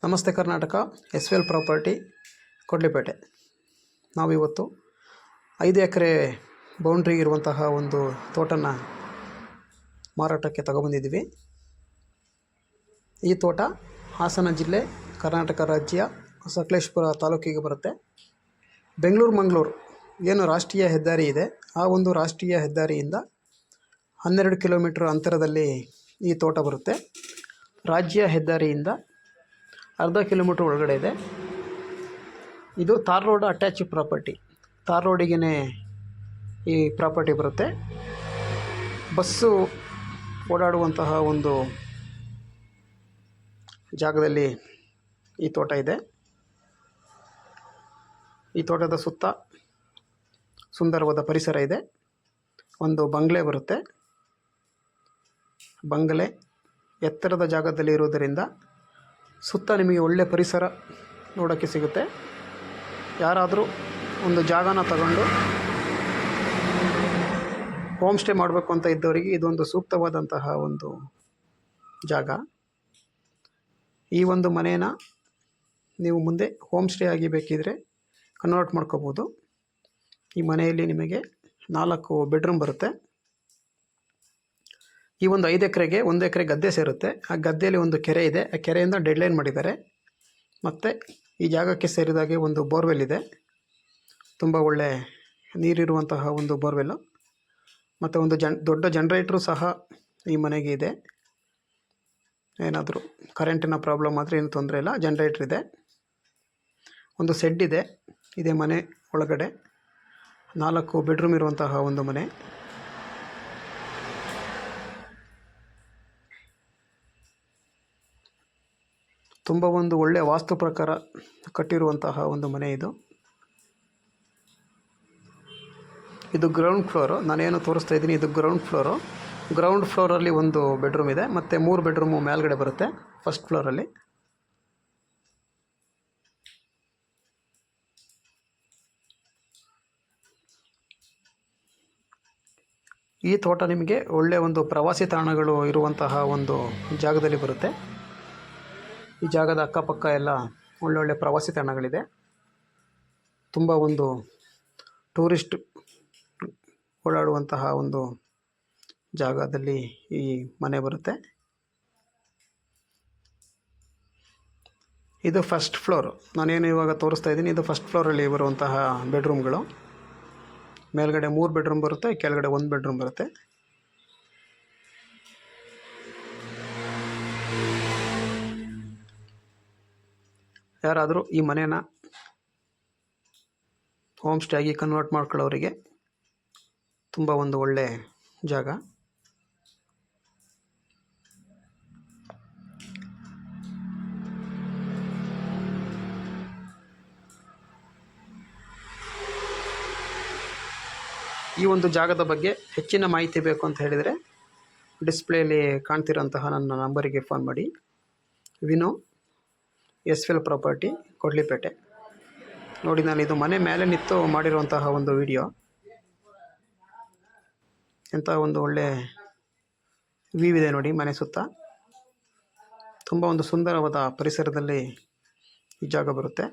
ನಮಸ್ತೆ Karnataka. S V L property Kodlipete. ನಾವಿವತ್ತು 5 ಎಕರೆ boundary ಇರುವಂತಹ ಒಂದು ತೋಟನ ಮಾರಾಟಕ್ಕೆ ತಗೊಬಂದಿದ್ದೀವಿ. ಈ ತೋಟ ಹಾಸನ ಜಿಲ್ಲೆ, ಕರ್ನಾಟಕ ರಾಜ್ಯ, ಸಕಲೇಶಪುರ ತಾಲೂಕಿಗೆ ಬರುತ್ತೆ. ಬೆಂಗಳೂರು-ಮಂಗಳೂರು ಏನು ರಾಷ್ಟ್ರೀಯ ಹೆದ್ದಾರಿ ಇದೆ, ಆ ಒಂದು ರಾಷ್ಟ್ರೀಯ ಹೆದ್ದಾರಿಯಿಂದ 12 ಕಿಲೋಮೀಟರ್ ಅಂತರದಲ್ಲಿ ಈ ತೋಟ ಬರುತ್ತೆ. ರಾಜ್ಯ ಹೆದ್ದಾರಿಯಿಂದ ಅರ್ಧ ಕಿಲೋಮೀಟ್ರ್ ಒಳಗಡೆ ಇದೆ. ಇದು ತಾರ್ ರೋಡ್ ಅಟ್ಯಾಚ್ ಪ್ರಾಪರ್ಟಿ. ತಾರ್ ರೋಡಿಗೆ ಈ ಪ್ರಾಪರ್ಟಿ ಬರುತ್ತೆ. ಬಸ್ಸು ಓಡಾಡುವಂತಹ ಒಂದು ಜಾಗದಲ್ಲಿ ಈ ತೋಟ ಇದೆ. ಈ ತೋಟದ ಸುತ್ತ ಸುಂದರವಾದ ಪರಿಸರ ಇದೆ. ಒಂದು ಬಂಗ್ಲೆ ಬರುತ್ತೆ. ಬಂಗ್ಲೆ ಎತ್ತರದ ಜಾಗದಲ್ಲಿ ಇರುವುದರಿಂದ ಸುತ್ತ ನಿಮಗೆ ಒಳ್ಳೆಯ ಪರಿಸರ ನೋಡೋಕ್ಕೆ ಸಿಗುತ್ತೆ. ಯಾರಾದರೂ ಒಂದು ಜಾಗನ ತಗೊಂಡು ಹೋಮ್ ಸ್ಟೇ ಮಾಡಬೇಕು ಅಂತ ಇದ್ದವರಿಗೆ ಇದೊಂದು ಸೂಕ್ತವಾದಂತಹ ಒಂದು ಜಾಗ. ಈ ಒಂದು ಮನೇನ ನೀವು ಮುಂದೆ ಹೋಮ್ ಸ್ಟೇ ಆಗಿ ಬೇಕಿದ್ರೆ ಕನ್ವರ್ಟ್ ಮಾಡ್ಕೋಬೋದು. ಈ ಮನೆಯಲ್ಲಿ ನಿಮಗೆ 4 ಬೆಡ್ರೂಮ್ ಬರುತ್ತೆ. ಈ ಒಂದು 5 ಎಕರೆಗೆ 1 ಎಕರೆ ಗದ್ದೆ ಸೇರುತ್ತೆ. ಆ ಗದ್ದೆಯಲ್ಲಿ ಒಂದು ಕೆರೆ ಇದೆ. ಆ ಕೆರೆಯಿಂದ ಡೆಡ್ಲೈನ್ ಮಾಡಿದ್ದಾರೆ. ಮತ್ತು ಈ ಜಾಗಕ್ಕೆ ಸೇರಿದಾಗೆ ಒಂದು ಬೋರ್ವೆಲ್ ಇದೆ. ತುಂಬ ಒಳ್ಳೆ ನೀರಿರುವಂತಹ ಒಂದು ಬೋರ್ವೆಲ್ಲು. ಮತ್ತು ಒಂದು ದೊಡ್ಡ ಜನರೇಟ್ರು ಸಹ ಈ ಮನೆಗೆ ಇದೆ. ಏನಾದರೂ ಕರೆಂಟಿನ ಪ್ರಾಬ್ಲಮ್ ಆದರೆ ಏನು ತೊಂದರೆ ಇಲ್ಲ, ಜನರೇಟ್ರ್ ಇದೆ. ಒಂದು ಸೆಡ್ ಇದೆ. ಇದೇ ಮನೆ ಒಳಗಡೆ 4 ಬೆಡ್ರೂಮ್ ಇರುವಂತಹ ಒಂದು ಮನೆ. ತುಂಬ ಒಂದು ಒಳ್ಳೆಯ ವಾಸ್ತು ಪ್ರಕಾರ ಕಟ್ಟಿರುವಂತಹ ಒಂದು ಮನೆ ಇದು. ಇದು ಗ್ರೌಂಡ್ ಫ್ಲೋರು. ನಾನೇನು ತೋರಿಸ್ತಾ ಇದ್ದೀನಿ, ಇದು ಗ್ರೌಂಡ್ ಫ್ಲೋರು. ಗ್ರೌಂಡ್ ಫ್ಲೋರಲ್ಲಿ ಒಂದು ಬೆಡ್ರೂಮ್ ಇದೆ, ಮತ್ತು 3 ಬೆಡ್ರೂಮು ಮೇಲ್ಗಡೆ ಬರುತ್ತೆ ಫಸ್ಟ್ ಫ್ಲೋರಲ್ಲಿ. ಈ ತೋಟ ನಿಮಗೆ ಒಳ್ಳೆಯ ಒಂದು ಪ್ರವಾಸಿ ತಾಣಗಳು ಇರುವಂತಹ ಒಂದು ಜಾಗದಲ್ಲಿ ಬರುತ್ತೆ. ಈ ಜಾಗದ ಅಕ್ಕಪಕ್ಕ ಎಲ್ಲ ಒಳ್ಳೊಳ್ಳೆ ಪ್ರವಾಸಿ ತಾಣಗಳಿದೆ. ತುಂಬ ಒಂದು ಟೂರಿಸ್ಟ್ ಓಡಾಡುವಂತಹ ಒಂದು ಜಾಗದಲ್ಲಿ ಈ ಮನೆ ಬರುತ್ತೆ. ಇದು ಫಸ್ಟ್ ಫ್ಲೋರು. ನಾನೇನು ಇವಾಗ ತೋರಿಸ್ತಾ ಇದ್ದೀನಿ, ಇದು ಫಸ್ಟ್ ಫ್ಲೋರಲ್ಲಿ ಬರುವಂತಹ ಬೆಡ್ರೂಮ್ಗಳು. ಮೇಲ್ಗಡೆ 3 ಬೆಡ್ರೂಮ್ ಬರುತ್ತೆ, ಕೆಳಗಡೆ 1 ಬೆಡ್ರೂಮ್ ಬರುತ್ತೆ. ಯಾರಾದರೂ ಈ ಮನೇನ ಹೋಮ್ ಸ್ಟೇ ಆಗಿ ಕನ್ವರ್ಟ್ ಮಾಡ್ಕೊಳ್ಳೋರಿಗೆ ತುಂಬ ಒಂದು ಒಳ್ಳೆ ಜಾಗ. ಈ ಒಂದು ಜಾಗದ ಬಗ್ಗೆ ಹೆಚ್ಚಿನ ಮಾಹಿತಿ ಬೇಕು ಅಂತ ಹೇಳಿದರೆ ಡಿಸ್ಪ್ಲೇಲಿ ಕಾಣ್ತಿರೋಂತಹ ನನ್ನ ನಂಬರಿಗೆ ಫೋನ್ ಮಾಡಿ. Vino, S V L property, Kodlipete. ನೋಡಿ, ನಾನು ಇದು ಮನೆ ಮೇಲೆ ನಿಂತು ಮಾಡಿರುವಂತಹ ಒಂದು ವಿಡಿಯೋ. ಎಂಥ ಒಂದು ಒಳ್ಳೆ ವ್ಯೂ ಇದೆ ನೋಡಿ ಮನೆ ಸುತ್ತ. ತುಂಬ ಒಂದು ಸುಂದರವಾದ ಪರಿಸರದಲ್ಲಿ ಈ ಜಾಗ ಬರುತ್ತೆ.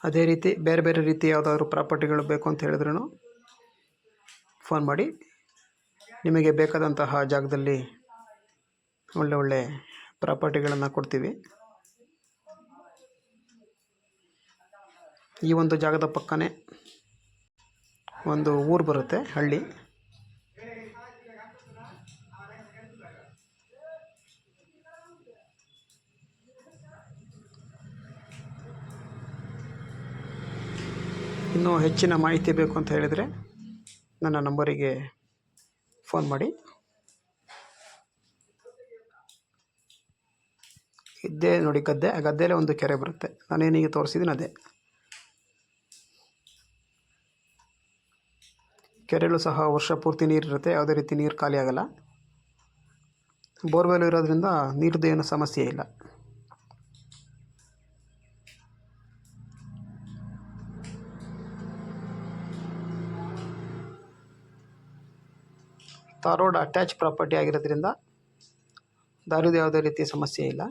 ಅದೇ ರೀತಿ ಬೇರೆ ಬೇರೆ ರೀತಿ ಯಾವುದಾದ್ರು ಪ್ರಾಪರ್ಟಿಗಳು ಬೇಕು ಅಂತ ಹೇಳಿದ್ರೂ ಫೋನ್ ಮಾಡಿ. ನಿಮಗೆ ಬೇಕಾದಂತಹ ಜಾಗದಲ್ಲಿ ಒಳ್ಳೆ ಪ್ರಾಪರ್ಟಿಗಳನ್ನು ಕೊಡ್ತೀವಿ. ಈ ಒಂದು ಜಾಗದ ಪಕ್ಕನೇ ಒಂದು ಊರು ಬರುತ್ತೆ, ಹಳ್ಳಿ. ಇನ್ನೂ ಹೆಚ್ಚಿನ ಮಾಹಿತಿ ಬೇಕು ಅಂತ ಹೇಳಿದರೆ ನನ್ನ ನಂಬರಿಗೆ ಫೋನ್ ಮಾಡಿ. ಇದ್ದೇ ನೋಡಿ ಗದ್ದೆ. ಆ ಗದ್ದೆಯಲ್ಲೇ ಒಂದು ಕೆರೆ ಬರುತ್ತೆ. ನಾನೇನೀಗ ತೋರಿಸಿದ್ದೀನಿ ಅದೇ ಕೆರೆಯಲ್ಲೂ ಸಹ ವರ್ಷ ಪೂರ್ತಿ ನೀರಿರುತ್ತೆ. ಯಾವುದೇ ರೀತಿ ನೀರು ಖಾಲಿ ಆಗಲ್ಲ. ಬೋರ್ವೆಲ್ ಇರೋದ್ರಿಂದ ನೀರದ್ದು ಏನು ಸಮಸ್ಯೆ ಇಲ್ಲ. ತಾರ್ ರೋಡ್ ಅಟ್ಯಾಚ್ ಪ್ರಾಪರ್ಟಿ ಆಗಿರೋದ್ರಿಂದ ದಾರಿದು ಯಾವುದೇ ರೀತಿಯ ಸಮಸ್ಯೆ ಇಲ್ಲ.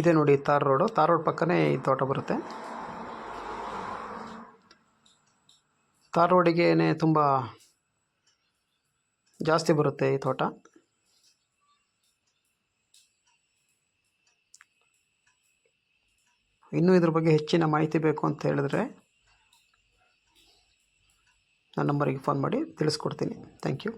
ಇದೆ ನೋಡಿ ತಾರ್ ರೋಡ್ ಪಕ್ಕನೇ ಈ ತೋಟ ಬರುತ್ತೆ. ತಾರ್ ರೋಡಿಗೆ ತುಂಬ ಜಾಸ್ತಿ ಬರುತ್ತೆ ಈ ತೋಟ. ಇನ್ನೂ ಇದ್ರ ಬಗ್ಗೆ ಹೆಚ್ಚಿನ ಮಾಹಿತಿ ಬೇಕು ಅಂತ ಹೇಳಿದ್ರೆ ನನ್ನ ನಂಬರಿಗೆ ಫೋನ್ ಮಾಡಿ ತಿಳಿಸ್ಕೊಡ್ತೀನಿ. Thank you.